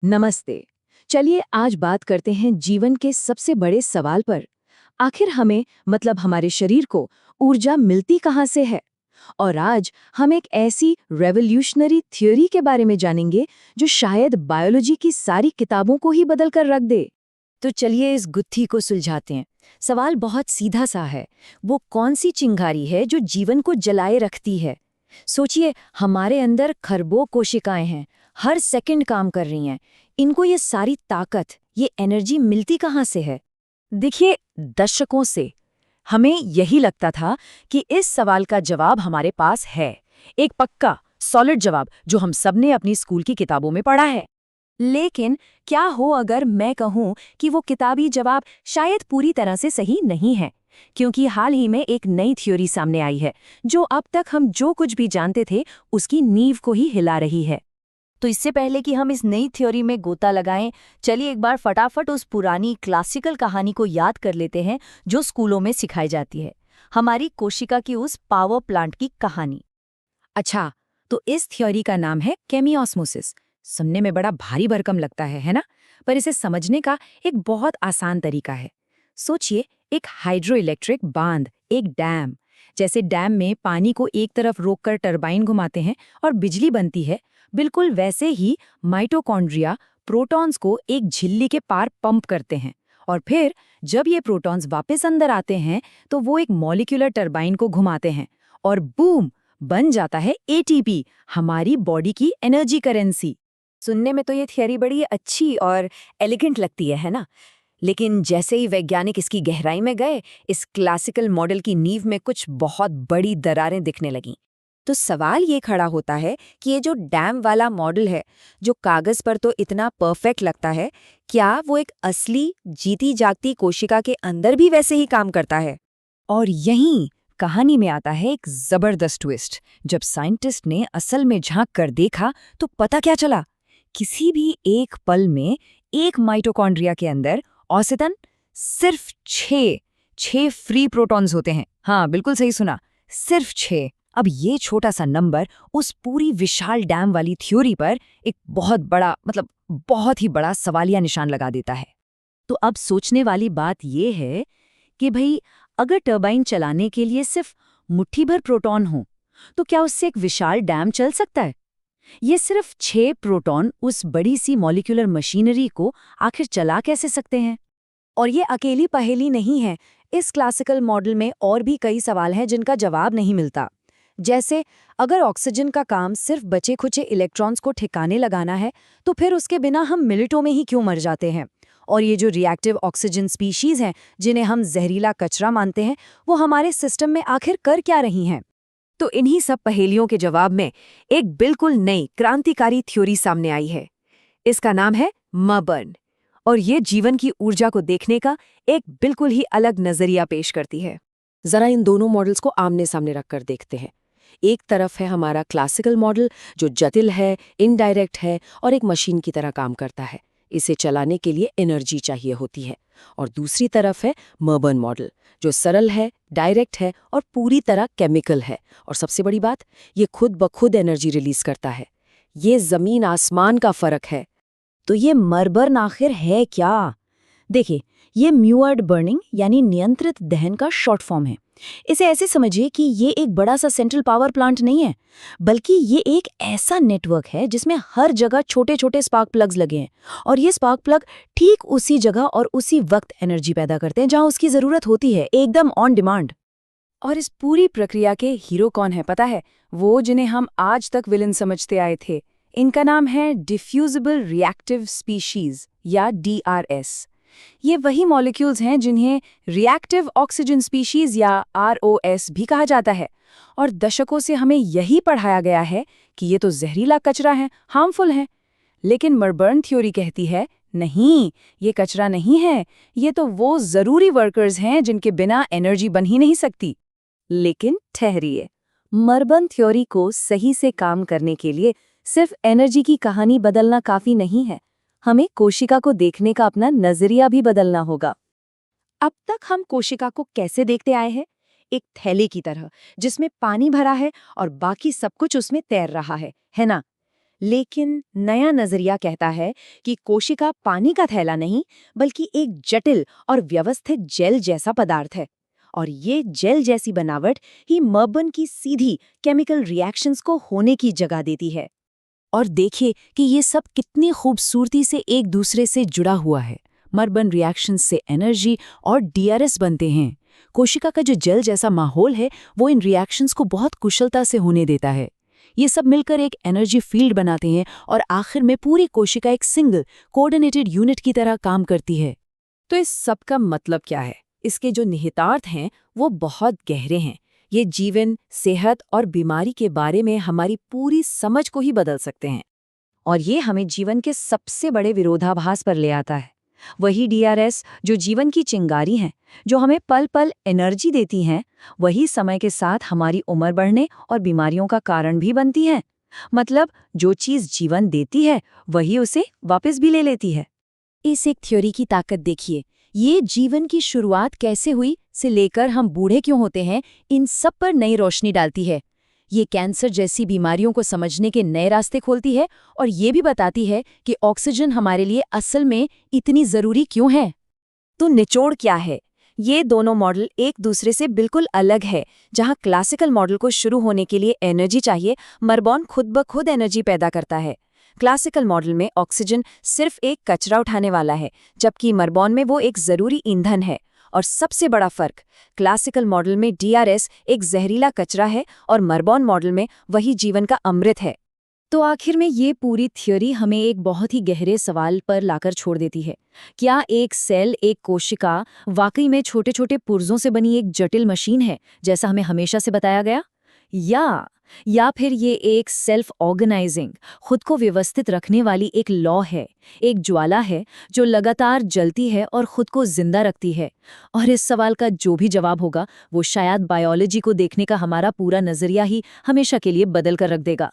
नमस्ते। चलिए आज बात करते हैं जीवन के सबसे बड़े सवाल पर। आखिर हमें मतलब हमारे शरीर को ऊर्जा मिलती कहाँ से है? और आज हम एक ऐसी रेवोल्यूशनरी थ्योरी के बारे में जानेंगे जो शायद बायोलॉजी की सारी किताबों को ही बदल कर रख दे। तो चलिए इस गुत्थी को सुलझाते हैं। सवाल बहुत सीधा सा है। वो कौन सी चिंगारी है जो जीवन को जलाए रखती है? सोचिए, हमारे अंदर खरबों कोशिकाएं हैं, हर सेकंड काम कर रही हैं। इनको ये सारी ताकत, ये एनर्जी मिलती कहाँ से है? देखिए, दशकों से हमें यही लगता था कि इस सवाल का जवाब हमारे पास है, एक पक्का सॉलिड जवाब जो हम सबने अपनी स्कूल की किताबों में पढ़ा है। लेकिन क्या हो अगर मैं कहूं कि वो किताबी जवाब शायद पूरी तरह से सही नहीं है, क्योंकि हाल ही में एक नई थ्योरी सामने आई है जो अब तक हम जो कुछ भी जानते थे उसकी नींव को ही हिला रही है। तो इससे पहले कि हम इस नई थ्योरी में गोता लगाएं, चलिए एक बार फटाफट उस पुरानी क्लासिकल कहानी को याद कर लेते हैं जो स्कूलों में सिखाई जाती है। हमारी कोशिका की उस पावर प्लांट की कहानी। अच्छा, तो इस थ्योरी का नाम है केमियोस्मोसिस। सुनने में बड़ा भारी भरकम लगता है ना? पर इसे समझने का एक बहुत आसान तरीका है। सोचिए, एक हाइड्रो इलेक्ट्रिक बांध, एक डैम। जैसे डैम में पानी को एक तरफ रोककर टरबाइन घुमाते हैं और बिजली बनती है, बिल्कुल वैसे ही माइटोकॉन्ड्रिया प्रोटॉन्स को एक झिल्ली के पार पंप करते हैं। और फिर जब ये प्रोटॉन्स वापस अंदर आते हैं तो वो एक मॉलिक्यूलर टरबाइन को घुमाते हैं और बूम, बन जाता है एटीपी, हमारी बॉडी की एनर्जी करेंसी। सुनने में तो ये थियरी बड़ी अच्छी और एलिगेंट लगती है ना? लेकिन जैसे ही वैज्ञानिक इसकी गहराई में गए, इस क्लासिकल मॉडल की नींव में कुछ बहुत बड़ी दरारें दिखने लगीं। तो सवाल ये खड़ा होता है कि ये जो डैम वाला मॉडल है, जो कागज पर तो इतना परफेक्ट लगता है, क्या वो एक असली जीती जागती कोशिका के अंदर भी वैसे ही काम करता है? और यहीं कहानी में आता है एक जबरदस्त ट्विस्ट। जब साइंटिस्ट ने असल में झांक कर देखा तो पता क्या चला? किसी भी एक पल में एक माइटोकॉन्ड्रिया के अंदर औसतन सिर्फ छह फ्री प्रोटॉन्स होते हैं। हाँ, बिल्कुल सही सुना, सिर्फ 6। अब ये छोटा सा नंबर उस पूरी विशाल डैम वाली थ्योरी पर एक बहुत बड़ा बहुत ही बड़ा सवालिया निशान लगा देता है। तो अब सोचने वाली बात ये है कि भाई, अगर टरबाइन चलाने के लिए सिर्फ मुट्ठी भर प्रोटॉन हो तो क्या उससे एक विशाल डैम चल सकता है? ये सिर्फ 6 प्रोटॉन उस बड़ी सी मॉलिक्यूलर मशीनरी को आखिर चला कैसे सकते हैं? और ये अकेली पहेली नहीं है। इस क्लासिकल मॉडल में और भी कई सवाल हैं जिनका जवाब नहीं मिलता। जैसे, अगर ऑक्सीजन का काम सिर्फ बचे खुचे इलेक्ट्रॉन्स को ठिकाने लगाना है तो फिर उसके बिना हम मिनटों में ही क्यों मर जाते हैं? और ये जो रिएक्टिव ऑक्सीजन स्पीशीज हैं जिन्हें हम जहरीला कचरा मानते हैं, वो हमारे सिस्टम में आखिर कर क्या रही हैं? तो इन्हीं सब पहेलियों के जवाब में एक बिल्कुल नई क्रांतिकारी थ्योरी सामने आई है। इसका नाम है मबर्न, और ये जीवन की ऊर्जा को देखने का एक बिल्कुल ही अलग नजरिया पेश करती है। जरा इन दोनों मॉडल्स को आमने सामने रखकर देखते हैं। एक तरफ है हमारा क्लासिकल मॉडल जो जटिल है, इनडायरेक्ट है और एक मशीन की तरह काम करता है। इसे चलाने के लिए एनर्जी चाहिए होती है। और दूसरी तरफ है मर्बन मॉडल जो सरल है, डायरेक्ट है और पूरी तरह केमिकल है। और सबसे बड़ी बात, ये खुद ब खुद एनर्जी रिलीज करता है। ये जमीन आसमान का फर्क है। तो ये मरबर्न आखिर है क्या? देखिए, ये म्यूअर्ड बर्निंग यानी नियंत्रित दहन का शॉर्ट फॉर्म है। इसे ऐसे समझिए कि ये एक बड़ा सा सेंट्रल पावर प्लांट नहीं है, बल्कि ये एक ऐसा नेटवर्क है जिसमें हर जगह छोटे छोटे स्पार्क प्लग्स लगे हैं। और ये स्पार्क प्लग ठीक उसी जगह और उसी वक्त एनर्जी पैदा करते हैं जहां उसकी जरूरत होती है, एकदम ऑन डिमांड। और इस पूरी प्रक्रिया के हीरो कौन है पता है? वो जिन्हें हम आज तक विलन समझते आए थे। इनका नाम है डिफ्यूजिबल रिएक्टिव स्पीशीज या DRS। ये वही मॉलिक्यूल्स हैं जिन्हें रिएक्टिव ऑक्सीजन स्पीशीज या ROS भी कहा जाता है। और दशकों से हमें यही पढ़ाया गया है कि ये तो जहरीला कचरा है, हार्मफुल है। लेकिन मरबर्न थ्योरी कहती है, नहीं, ये कचरा नहीं है, ये तो वो जरूरी वर्कर्स हैं जिनके बिना एनर्जी बन ही नहीं सकती। लेकिन ठहरिए, मरबर्न थ्योरी को सही से काम करने के लिए सिर्फ एनर्जी की कहानी बदलना काफी नहीं है। हमें कोशिका को देखने का अपना नजरिया भी बदलना होगा। अब तक हम कोशिका को कैसे देखते आए हैं? एक थैले की तरह जिसमें पानी भरा है और बाकी सब कुछ उसमें तैर रहा है ना? लेकिन नया नजरिया कहता है कि कोशिका पानी का थैला नहीं, बल्कि एक जटिल और व्यवस्थित जेल जैसा पदार्थ है। और ये जेल जैसी बनावट ही मर्बन की सीधी केमिकल रिएक्शंस को होने की जगह देती है। और देखिए कि ये सब कितनी खूबसूरती से एक दूसरे से जुड़ा हुआ है। मर्बन रिएक्शंस से एनर्जी और डीआरएस बनते हैं। कोशिका का जो जेल जैसा माहौल है वो इन रिएक्शंस को बहुत कुशलता से होने देता है। ये सब मिलकर एक एनर्जी फील्ड बनाते हैं और आखिर में पूरी कोशिका एक सिंगल कोऑर्डिनेटेड यूनिट की तरह काम करती है। तो इस सब का मतलब क्या है? इसके जो निहितार्थ हैं वो बहुत गहरे हैं। ये जीवन, सेहत और बीमारी के बारे में हमारी पूरी समझ को ही बदल सकते हैं। और ये हमें जीवन के सबसे बड़े विरोधाभास पर ले आता है। वही डीआरएस जो जीवन की चिंगारी हैं, जो हमें पल पल एनर्जी देती हैं, वही समय के साथ हमारी उम्र बढ़ने और बीमारियों का कारण भी बनती हैं। मतलब जो चीज़ जीवन देती है वही उसे वापस भी ले लेती है। इस एक थ्योरी की ताकत देखिए। ये जीवन की शुरुआत कैसे हुई से लेकर हम बूढ़े क्यों होते हैं, इन सब पर नई रोशनी डालती है। ये कैंसर जैसी बीमारियों को समझने के नए रास्ते खोलती है और ये भी बताती है कि ऑक्सीजन हमारे लिए असल में इतनी ज़रूरी क्यों है। तो निचोड़ क्या है? ये दोनों मॉडल एक दूसरे से बिल्कुल अलग है। जहाँ क्लासिकल मॉडल को शुरू होने के लिए एनर्जी चाहिए, मर्बॉन खुद ब खुद एनर्जी पैदा करता है। क्लासिकल मॉडल में ऑक्सीजन सिर्फ एक कचरा उठाने वाला है, जबकि मर्बॉन में वो एक ज़रूरी ईंधन है। और सबसे बड़ा फर्क, क्लासिकल मॉडल में डीआरएस एक जहरीला कचरा है और मर्बॉन मॉडल में वही जीवन का अमृत है। तो आखिर में ये पूरी थ्योरी हमें एक बहुत ही गहरे सवाल पर लाकर छोड़ देती है। क्या एक सेल, एक कोशिका वाकई में छोटे छोटे पुर्जों से बनी एक जटिल मशीन है, जैसा हमें हमेशा से बताया गया? या फिर ये एक सेल्फ ऑर्गेनाइजिंग, खुद को व्यवस्थित रखने वाली एक लॉ है, एक ज्वाला है जो लगातार जलती है और खुद को जिंदा रखती है? और इस सवाल का जो भी जवाब होगा वो शायद बायोलॉजी को देखने का हमारा पूरा नजरिया ही हमेशा के लिए बदल कर रख देगा।